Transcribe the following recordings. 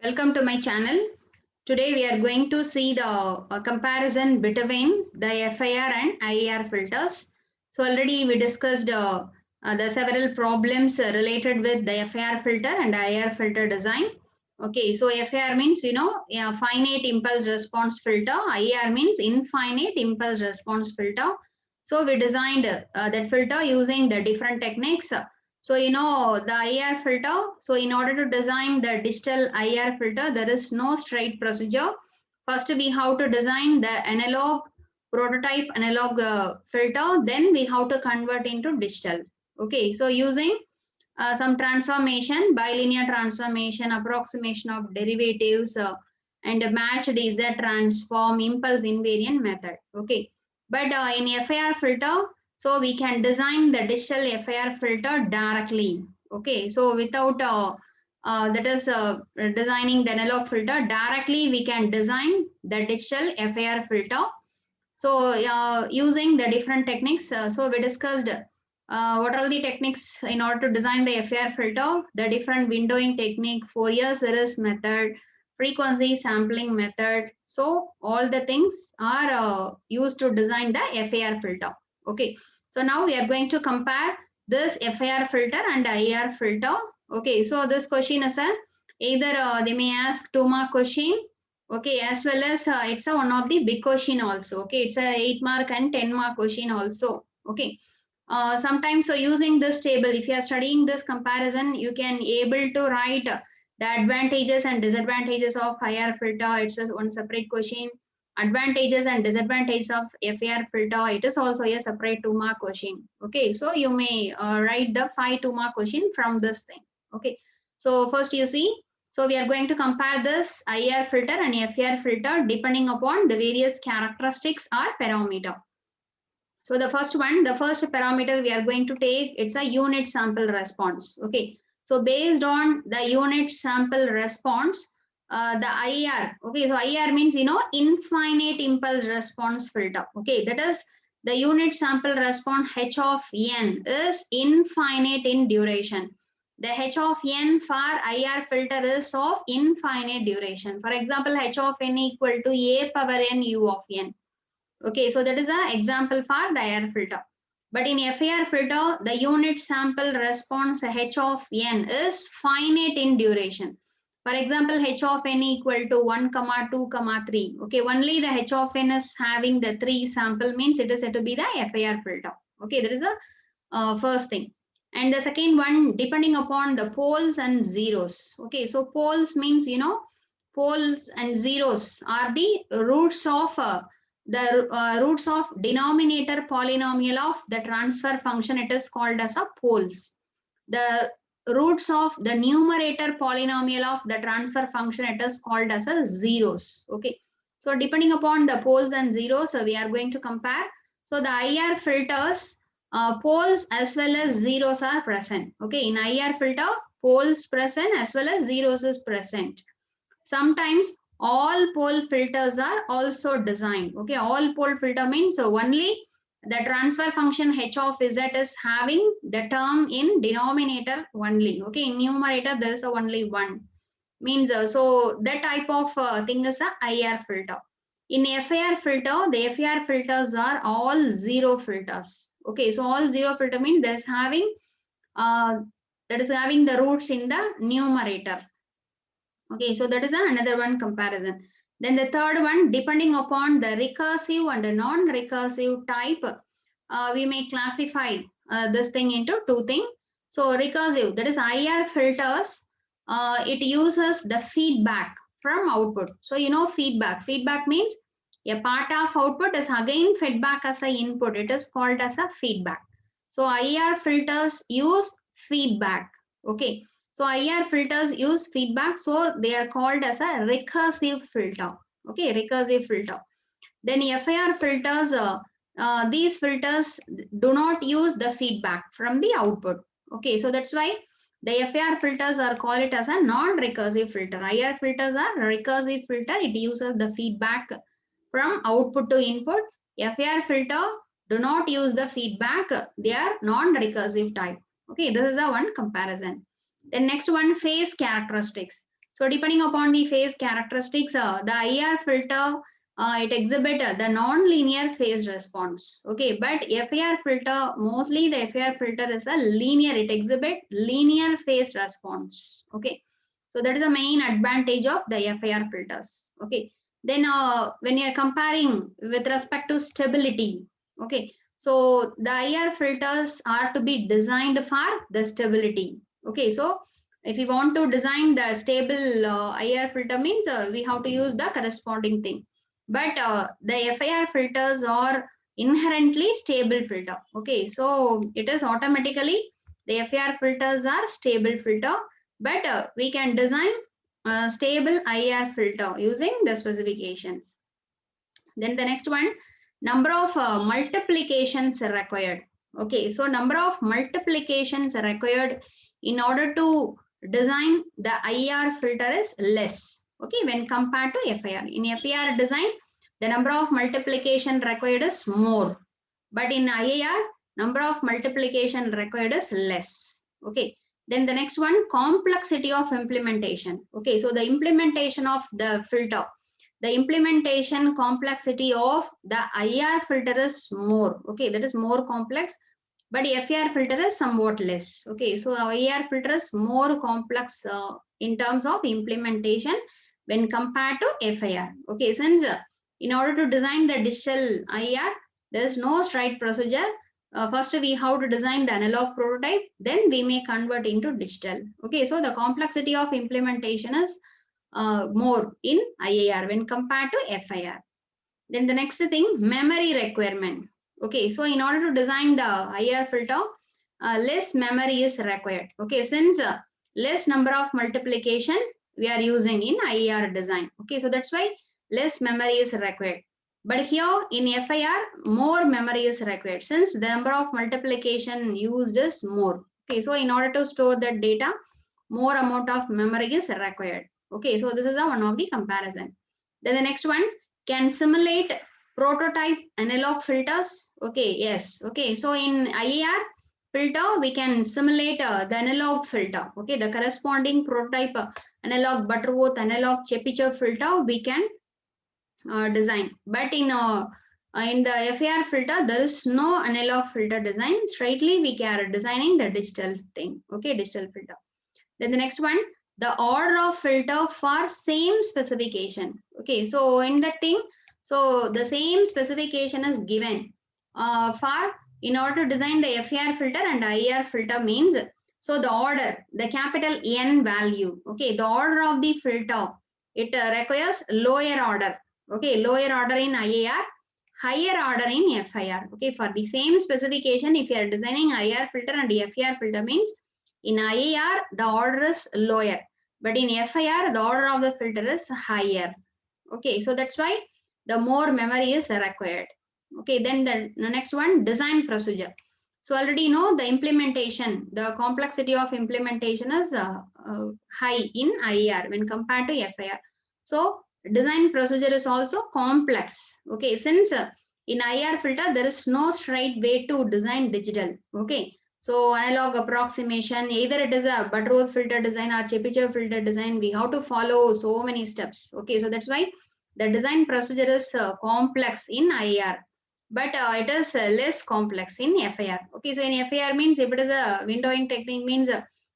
Welcome to my channel. Today we are going to see the comparison between the FIR and IAR filters. So already we discussed the several problems related with the FIR filter and IAR filter design. Okay, so FIR means finite impulse response filter. IAR means infinite impulse response filter. So we designed that filter using the different techniques. So the IR filter. So in order to design the digital IR filter, there is no straight procedure. First, we have to design the analog prototype analog filter. Then we have to convert into digital. Okay, so using some transformation, bilinear transformation, approximation of derivatives, and a matched Z transform impulse invariant method. Okay, but in FIR filter, so we can design the digital FIR filter directly. Okay, so without that is designing the analog filter directly, we can design the digital FIR filter. So using the different techniques, so we discussed what are the techniques in order to design the FIR filter, the different windowing technique, Fourier series method, frequency sampling method. So all the things are used to design the FIR filter. Okay, so now we are going to compare this FIR filter and IR filter. Okay, so this question is either they may ask 2-mark question. Okay, as well as it's a one of the big question also. Okay, it's a 8-mark and 10-mark question also. Okay, sometimes so using this table, if you are studying this comparison, you can able to write the advantages and disadvantages of IR filter. It's just one separate question. Advantages and disadvantages of FIR filter. It is also a separate 2-mark question. Okay, so you may write the 5 2-mark question from this thing. Okay, so first you see. So we are going to compare this IR filter and FIR filter depending upon the various characteristics or parameter. So the first one, the first parameter we are going to take, it's a unit sample response. Okay, so based on the unit sample response, the IR, okay, so IR means, infinite impulse response filter. Okay, that is the unit sample response H of n is infinite in duration. The H of n for IR filter is of infinite duration. For example, H of n equal to a power n u of n. Okay, so that is an example for the IR filter. But in FIR filter, the unit sample response H of n is finite in duration. For example, H of n equal to 1, 2, 3. Okay, only the H of n is having the 3 sample means it is said to be the FIR filter. Okay, that is the first thing. And the second one, depending upon the poles and zeros. Okay, so poles means, poles and zeros are the roots of roots of denominator polynomial of the transfer function. It is called as a poles. The roots of the numerator polynomial of the transfer function, it is called as a zeros. Okay, so depending upon the poles and zeros, we are going to compare. So the IR filters, poles as well as zeros are present. Okay, in IR filter, poles present as well as zeros is present. Sometimes all pole filters are also designed. Okay, all pole filter means so only the transfer function H of Z is having the term in denominator only. Okay, in numerator there is only one. Means so that type of thing is a IR filter. In FIR filter, the FIR filters are all zero filters. Okay, so all zero filter means that is having the roots in the numerator. Okay, so that is another one comparison. Then the third one, depending upon the recursive and the non-recursive type, we may classify this thing into two things. So recursive, that is IR filters, it uses the feedback from output. So feedback. Feedback means a part of output is again fed back as an input. It is called as a feedback. So IR filters use feedback. Okay. So IR filters use feedback, so they are called as a recursive filter. Okay, recursive filter. Then FIR filters, these filters do not use the feedback from the output. Okay, so that's why the FIR filters are called it as a non-recursive filter. IR filters are recursive filter. It uses the feedback from output to input. FIR filter do not use the feedback. They are non-recursive type. Okay, this is the one comparison. The next one, phase characteristics. So depending upon the phase characteristics, the IR filter it exhibit the non-linear phase response. Okay, but FIR filter, mostly the FIR filter is a linear, it exhibit linear phase response. Okay, so that is the main advantage of the FIR filters. Okay, then when you are comparing with respect to stability, okay, so the IR filters are to be designed for the stability. Okay, so if you want to design the stable IR filter means we have to use the corresponding thing. But the FIR filters are inherently stable filter. Okay, so it is automatically the FIR filters are stable filter, but we can design a stable IR filter using the specifications. Then the next one, number of multiplications required. Okay, so number of multiplications required in order to design the IR filter is less. Okay, when compared to FIR. In FIR design, the number of multiplication required is more, but in IAR, number of multiplication required is less. Okay, then the next one, complexity of implementation. Okay, so the implementation of the filter, the implementation complexity of the IR filter is more. Okay, that is more complex, but FIR filter is somewhat less. Okay, so our IR filter is more complex in terms of implementation when compared to FIR. Okay, since in order to design the digital IR, there is no straight procedure. First, we have to design the analog prototype, then we may convert into digital. Okay, so the complexity of implementation is more in IAR when compared to FIR. Then the next thing, memory requirement. Okay, so in order to design the IR filter, less memory is required. Okay, since less number of multiplication we are using in IR design. Okay, so that's why less memory is required. But here in FIR, more memory is required since the number of multiplication used is more. Okay, so in order to store that data, more amount of memory is required. Okay, so this is the one of the comparison. Then the next one, can simulate prototype analog filters. Okay, yes. Okay, so in IAR filter, we can simulate the analog filter. Okay, the corresponding prototype analog Butterworth analog Chebyshev filter we can design. But in the FAR filter, there is no analog filter design. Straightly we are designing the digital thing. Okay, digital filter. Then the next one, the order of filter for same specification. Okay, so in that thing, so the same specification is given for in order to design the FAR filter and IR filter means, so the order, the capital N value, okay, the order of the filter, it requires lower order, okay, lower order in IAR, higher order in FIR. Okay, for the same specification, if you are designing IR filter and FIR filter means, in IAR, the order is lower, but in FIR, the order of the filter is higher. Okay, so that's why the more memory is required. Okay, then the next one, design procedure. So already you know the implementation, the complexity of implementation is high in IAR when compared to FIR. So design procedure is also complex. Okay, since in IR filter, there is no straight way to design digital. Okay, so analog approximation, either it is a Butterworth filter design or Chebyshev filter design, we have to follow so many steps. Okay, so that's why the design procedure is complex in IAR, but it is less complex in FIR. Okay, so in FIR means if it is a windowing technique means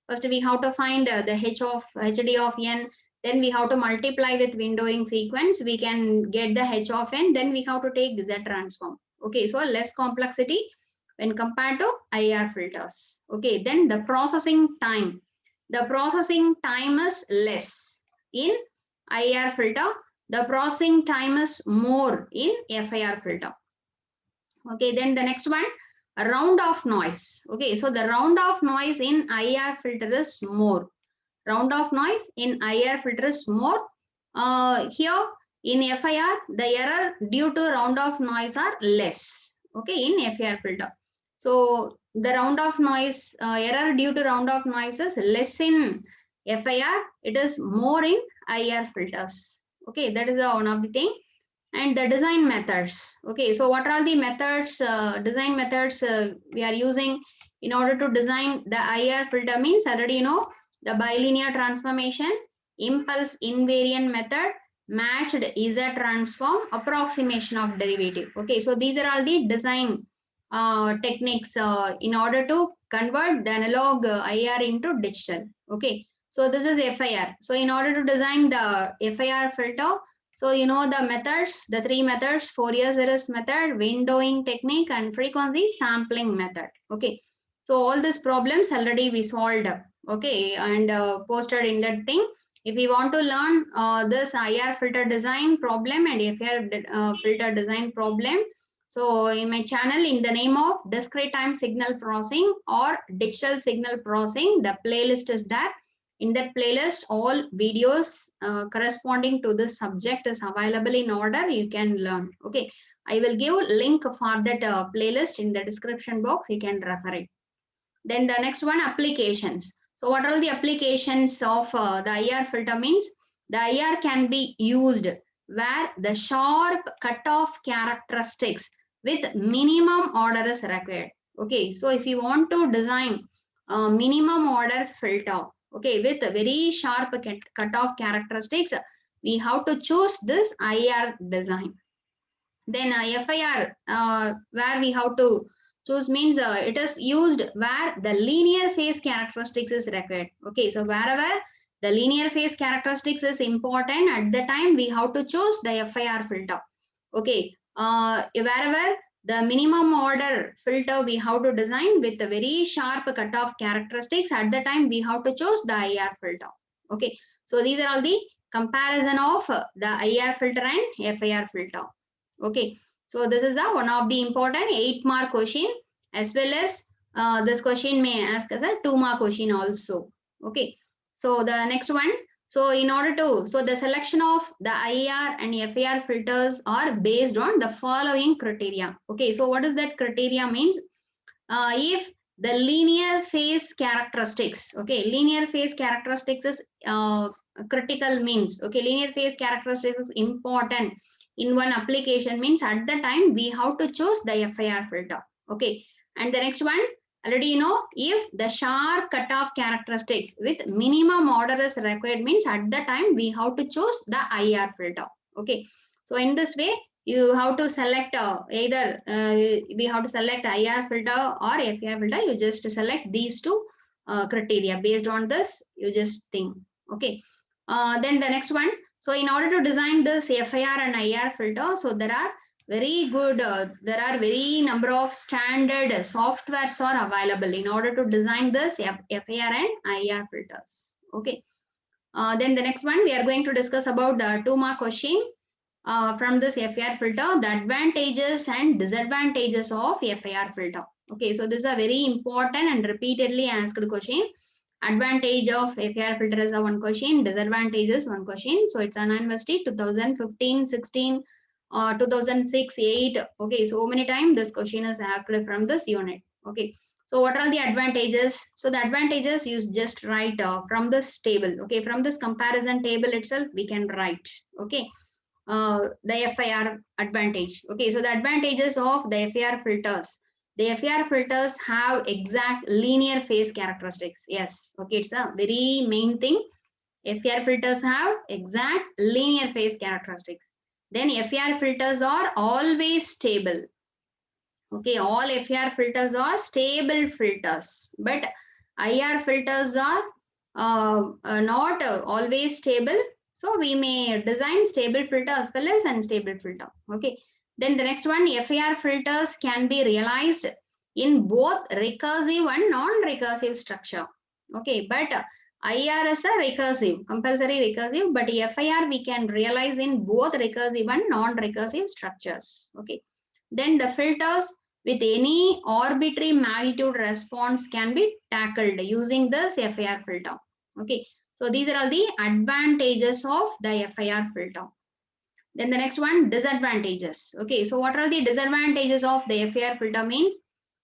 first we have to find the HD of n, then we have to multiply with windowing sequence, we can get the H of n, then we have to take Z transform. Okay, so less complexity when compared to IR filters. Okay, then the processing time. The processing time is less in IR filter. The processing time is more in FIR filter. Okay, then the next one, a round of noise. Okay, so the round of noise in IR filter is more. Round of noise in IR filter is more. Here in FIR, the error due to round of noise are less. Okay, in FIR filter. So the round of noise, error due to round of noise is less in FIR, it is more in IR filters. Okay, that is one of the thing. And the design methods. Okay, so what are the methods, design methods we are using in order to design the IR filter means already you know the bilinear transformation, impulse invariant method, matched Z transform, approximation of derivative. Okay, so these are all the design techniques in order to convert the analog IR into digital. Okay, so this is FIR. So in order to design the FIR filter, so you know the methods, the three methods: Fourier series method, windowing technique, and frequency sampling method. Okay, so all these problems already we solved. Okay, and posted in that thing. If you want to learn this IR filter design problem and FIR filter design problem, so in my channel, in the name of discrete time signal processing or digital signal processing, the playlist is there. In that playlist, all videos corresponding to this subject is available in order. You can learn. Okay, I will give link for that playlist in the description box. You can refer it. Then the next one, applications. So what are the applications of the IR filter means? The IR can be used where the sharp cutoff characteristics with minimum order is required. Okay, so if you want to design a minimum order filter, okay, with very sharp cutoff characteristics, we have to choose this IR design. Then FIR, where we have to choose means it is used where the linear phase characteristics is required. Okay, so wherever the linear phase characteristics is important, at the time we have to choose the FIR filter. Okay, wherever the minimum order filter we have to design with the very sharp cutoff characteristics, at the time we have to choose the IR filter. Okay, so these are all the comparison of the IR filter and FIR filter. Okay, so this is the one of the important 8-mark question, as well as this question may ask as a 2-mark question also. Okay, so the next one, so in order to, so the selection of the IR and FIR filters are based on the following criteria. Okay, so what does that criteria means? If the linear phase characteristics, okay, linear phase characteristics is critical means, okay, linear phase characteristics is important in one application means, at the time we have to choose the FIR filter. Okay, and the next one, already you know, if the sharp cutoff characteristics with minimum order is required means, at the time we have to choose the IR filter. Okay, so in this way you have to select either we have to select IR filter or FIR filter. You just select these two criteria. Based on this, you just think. Okay, then the next one, so in order to design this FIR and IR filter, so there are very good, there are very number of standard softwares are available in order to design this FIR and IR filters. Okay, then the next one, we are going to discuss about the 2-mark question from this FIR filter, the advantages and disadvantages of FIR filter. Okay, so this is a very important and repeatedly asked question. Advantage of FIR filter is a one question, disadvantages one question. So it's an university 2015, 16, 2006, 8. Okay, so many times this question is asked from this unit. Okay, so what are the advantages? So the advantages you just write from this table. Okay, from this comparison table itself we can write. Okay, the FIR advantage. Okay, so the advantages of the FIR filters. The FIR filters have exact linear phase characteristics. Yes, okay, it's a very main thing. FIR filters have exact linear phase characteristics. Then FIR filters are always stable. Okay, all FIR filters are stable filters, but IR filters are not always stable. So we may design stable filter as well as unstable filter. Okay, then the next one, FIR filters can be realized in both recursive and non-recursive structure. Okay, but IR is a recursive, compulsory recursive, but FIR we can realize in both recursive and non-recursive structures. Okay, then the filters with any arbitrary magnitude response can be tackled using this FIR filter. Okay, so these are all the advantages of the FIR filter. Then the next one, disadvantages. Okay, so what are the disadvantages of the FIR filter means?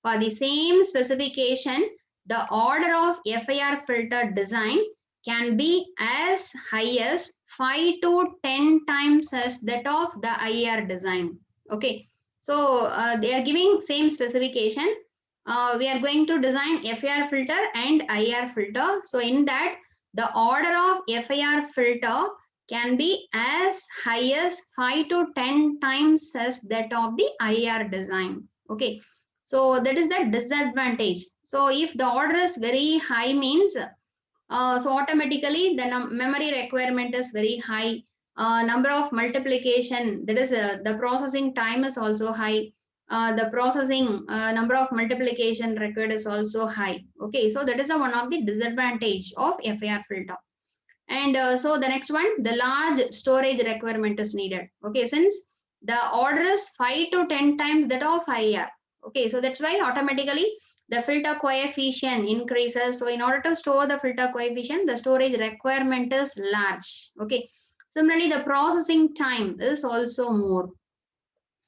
For the same specification, the order of FIR filter design can be as high as 5 to 10 times as that of the IR design. Okay, so they are giving same specification. We are going to design FIR filter and IR filter. So in that, the order of FIR filter can be as high as 5 to 10 times as that of the IR design. Okay, so that is the disadvantage. So if the order is very high means so automatically the memory requirement is very high. Number of multiplication, that is the processing time is also high. The processing number of multiplication required is also high. Okay, so that is one of the disadvantage of FIR filter. And so the next one, the large storage requirement is needed. Okay, since the order is 5 to 10 times that of IR. Okay, so that's why automatically the filter coefficient increases. So in order to store the filter coefficient, the storage requirement is large. Okay, similarly the processing time is also more.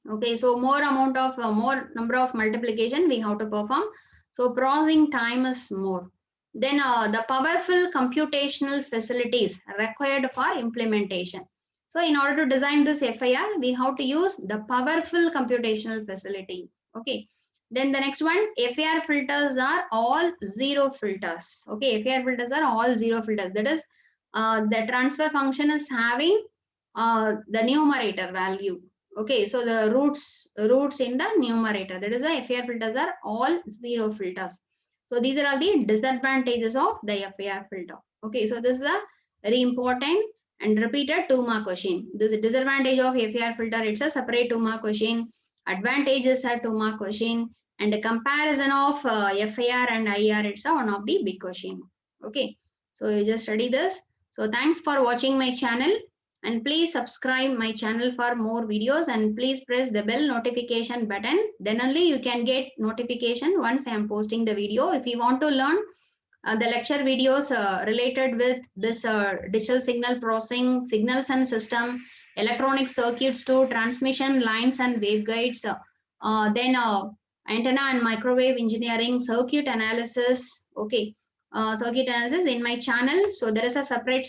Okay, so more amount of more number of multiplication we have to perform, so processing time is more. Then the powerful computational facilities required for implementation. So in order to design this FIR, we have to use the powerful computational facility. Okay, then the next one, FIR filters are all zero filters. Okay, FIR filters are all zero filters, that is the transfer function is having the numerator value. Okay, so the roots in the numerator, that is the FIR filters are all zero filters. So these are all the disadvantages of the FIR filter. Okay, so this is a very important and repeated 2-mark question. This is disadvantage of FIR filter, it's a separate 2-mark question. Advantages are 2-mark question, and the comparison of FIR and IR, it's a one of the big question. Okay, so you just study this. So thanks for watching my channel, and please subscribe my channel for more videos, and please press the bell notification button, then only you can get notification once I am posting the video. If you want to learn the lecture videos related with this digital signal processing, signals and system, electronic circuits to transmission lines and waveguides, then antenna and microwave engineering, circuit analysis. Okay, circuit analysis in my channel. So there is a separate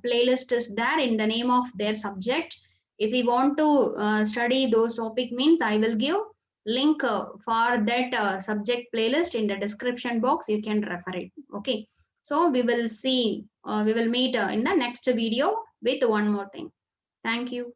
playlist is there in the name of their subject. If you want to study those topic means, I will give link for that subject playlist in the description box. You can refer it. Okay, so we will see we will meet in the next video with one more thing. Thank you.